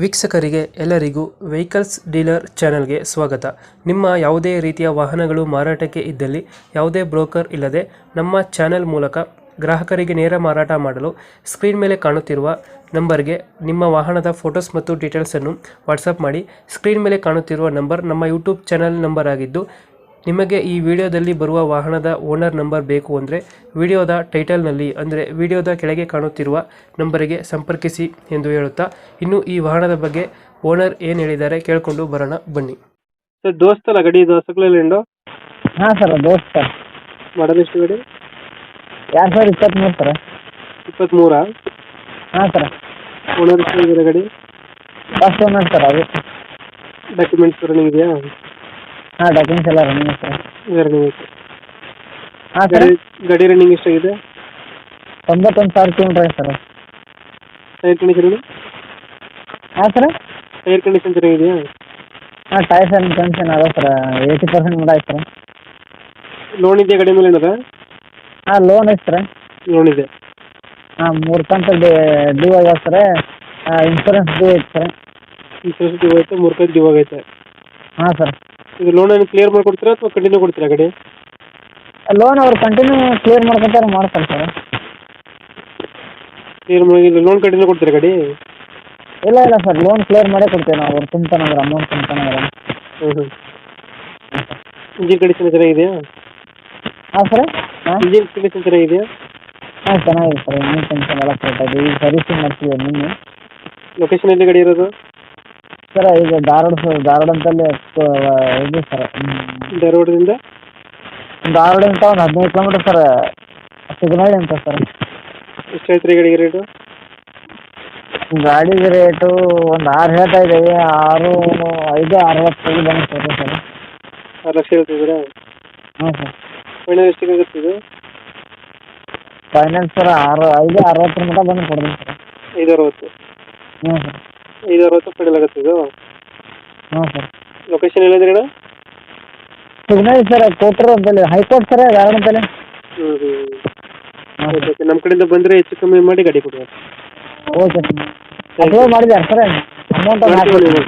ವೀಕ್ಷಕರಿಗೆ ಎಲ್ಲರಿಗೂ vehicles dealer ಚಾನೆಲ್ಗೆ ಸ್ವಾಗತ. ನಿಮ್ಮ ಯಾವುದೇ ರೀತಿಯ ವಾಹನಗಳು ಮಾರಾಟಕ್ಕೆ ಇದ್ದಲ್ಲಿ ಯಾವುದೇ ಬ್ರೋಕರ್ ಇಲ್ಲದೆ ನಮ್ಮ ಚಾನೆಲ್ ಮೂಲಕ ಗ್ರಾಹಕರಿಗೆ ನೇರ ಮಾರಾಟ ಮಾಡಲು ಸ್ಕ್ರೀನ್ ಮೇಲೆ ಕಾಣುತ್ತಿರುವ ನಂಬರ್ಗೆ ನಿಮ್ಮ ವಾಹನದ ಫೋಟೋಸ್ ಮತ್ತು ಡೀಟೇಲ್ಸನ್ನು ವಾಟ್ಸಪ್ ಮಾಡಿ. ಸ್ಕ್ರೀನ್ ಮೇಲೆ ಕಾಣುತ್ತಿರುವ ನಂಬರ್ ನಮ್ಮ ಯೂಟ್ಯೂಬ್ ಚಾನೆಲ್ ನಂಬರ್ ಆಗಿದ್ದು, ನಿಮಗೆ ಈ ವಿಡಿಯೋದಲ್ಲಿ ಬರುವ ವಾಹನದ ಓನರ್ ನಂಬರ್ ಬೇಕು ಅಂದರೆ ವಿಡಿಯೋದ ಟೈಟಲ್ನಲ್ಲಿ ಅಂದರೆ ವಿಡಿಯೋದ ಕೆಳಗೆ ಕಾಣುತ್ತಿರುವ ನಂಬರಿಗೆ ಸಂಪರ್ಕಿಸಿ ಎಂದು ಹೇಳುತ್ತಾ, ಇನ್ನು ಈ ವಾಹನದ ಬಗ್ಗೆ ಓನರ್ ಏನು ಹೇಳಿದ್ದಾರೆ ಕೇಳಿಕೊಂಡು ಬರೋಣ ಬನ್ನಿ. ಸರ್, ದೋಸ್ತಲ್ಲ ಗಾಡಿ ಇದು ಸಕ್ಲೇಲ್ಯಾಂಡು? ಹಾಂ ಸರ್, ದೋಸ್ತ್ ಸರ್. ಮಾಡಲ್ ಎಷ್ಟು ಗಾಡಿ? 2023 ಸರ್. 23? ಹಾಂ ಸರ್. ಓನರ್ ಎಷ್ಟು ಇದ್ದಾರೆ ಗಾಡಿ? First owner sir. ಅದು ಡಾಕ್ಯುಮೆಂಟ್ಸ್ ರನ್ನಿಂಗ್ ಇದೆಯಾ? ಹಾಂ, ಡಾಕ್ಯುಮೆಂಟ್ಸ್ ಎಲ್ಲ ರನ್ನಿಂಗ್ ಸರ್. ರನ್ನಿಂಗ್ ಐತೆ. ಹಾಂ ಸರ್. ಗಾಡಿ ರನ್ನಿಂಗ್ ಎಷ್ಟಾಗಿದೆ? 91,000 ಕಿಲೋಮೀಟರ್ ಸರ್. Tyre condition? ಹಾಂ ಸರ್. ಟೈರ್ ಕಂಡೀಷನ್ ಚೆನ್ನಾಗಿದೆಯಾ? ಹಾಂ, ಟೈರ್ಸ್ ಎಲ್ಲ ಕಂಡೀಷನ್ ಅದ ಸರ್. 80% ಕೂಡ ಐತೆ ಸರ್. ಲೋನ್ ಇದೆಯಾ ಗಾಡಿ ಮೇಲೆ ಏನದ? ಹಾಂ, ಲೋನ್ ಐತೆ ಸರ್. ಲೋನ್ ಇದೆ. ಹಾಂ, 3 ಕಂತು ಡ್ಯೂ ಆಗ್ಯಾವ ಸರ್. ಇನ್ಶೂರೆನ್ಸ್ ಡ್ಯೂ ಐತೆ ಸರ್. ಇನ್ಶೂರೆನ್ಸ್ ಡ್ಯೂ ಐತೆ, 3 ಕಂತು ಡ್ಯೂ ಆಗೈತೆ. ಹಾಂ ಸರ್. ಇದು ಲೋನ್ ಏನು ಕ್ಲಿಯರ್ ಮಾಡಿಕೊಡ್ತೀರಾ ಅಥವಾ ಕಂಟಿನ್ಯೂ ಕೊಡ್ತೀರಾ ಗಾಡಿ? ಲೋನ್ ಅವ್ರು ಕಂಟಿನ್ಯೂ ಕ್ಲಿಯರ್ ಮಾಡ್ಕೊತಾರೆ ಮಾಡ್ತಾರೆ ಸರ್. ಕ್ಲಿಯರ್ ಮಾಡಿ ಲೋನ್ ಕಂಟಿನ್ಯೂ ಕೊಡ್ತೀರಾ ಗಾಡಿ? ಇಲ್ಲ ಇಲ್ಲ ಸರ್, ಲೋನ್ ಕ್ಲಿಯರ್ ಮಾಡೇ ಕೊಡ್ತೇವೆ ನಾವು. ಅವ್ರು ತುಂಬ್ತಾನಂದ್ರೆ ಅಮೌಂಟ್ ತುಂಬ್ತಾನಂದ್ರೆ. ಇಂಜಿನ್ ಕಂಡೀಷನ್ ಚೆನ್ನಾಗಿದೆಯಾ? ಹಾಂ ಸರ್. ಹಾಂ, ಇಂಜಿನ್ ಕಂಡೀಷನ್ ಚೆನ್ನಾಗಿದೆಯಾ? ಹಾಂ, ಚೆನ್ನಾಗಿದೆ ಸರ್. ಇನ್ನೂ ಟೆನ್ಷನ್ ಎಲ್ಲ ಕರೆಕ್ಟ್ ಇದೆ. ಈಗ ಸರ್ವಿಸಿಂಗ್ ಮಾಡ್ತೀವಿ ನಿನ್ನೆ. ಲೊಕೇಶನ್ ಎಲ್ಲಿ ಗಾಡಿ ಇರೋದು? ಸರ್, ಈಗ ಧಾರವಾಡ ಅಂತಲ್ಲಿ ಇದು ಸರ್. ಧಾರವಾಡದಿಂದ ಧಾರವಾಡದಿಂದ ಒಂದು 15 ಕಿಲೋಮೀಟರ್ ಸರ್. ಸಿಗ್ನಳ್ಳಿ ಅಂತ ಸರ್. ಎಷ್ಟು ಹೇಳ್ತೀರಿ ಗಾಡಿಗೆ ರೇಟು? ಗಾಡಿಗೆ ರೇಟು ಒಂದು 6 ಹೇಳ್ತಾ ಇದ್ದೀವಿ. 6,560 ಬಂದು ಸರ್. 6 ಲಕ್ಷ ಹೇಳ್ತಿದ್ದೀರಾ? ಹಾಂ ಸರ್. ಫೈನಲ್ ಎಷ್ಟಿಗೆ ಆಗುತ್ತೆ ಇದು? ಫೈನಾನ್ಸ್ ಸರ್ 5,60 ಮಟ್ಟ ಬಂದು ಕೊಡ್ತೀನಿ ಸರ್. 560? ಹ್ಞೂ ಸರ್. 560 ಫೈನಲ್ ಆಗುತ್ತೆ ಇದು? ಹಾಂ ಸರ್. ಲೊಕೇಶನ್ ಎಲ್ಲಿದೆ ಅಣ್ಣ? ಸಿಗ್ನಳ್ಳಿ ಸರ್, ಕೋಟ್ರು ಅಂತೇಳಿ ಹೈಕೋರ್ಟ್ ಸರ್, ಧಾರವಾಡ ಅಂತೇಳಿ. ಹಾಂ ಓಕೆ, ನಮ್ಮ ಕಡೆಯಿಂದ ಬಂದರೆ ಹೆಚ್ಚು ಕಮ್ಮಿ ಮಾಡಿ ಗಾಡಿ ಕೊಡುವ. Okay sir. ಅಪ್ಲೋಡ್ ಮಾಡಿದ್ದಾರೆ ಸರ್. ಅಮೌಂಟ್ ಮಾಡ್ತೀವಿ.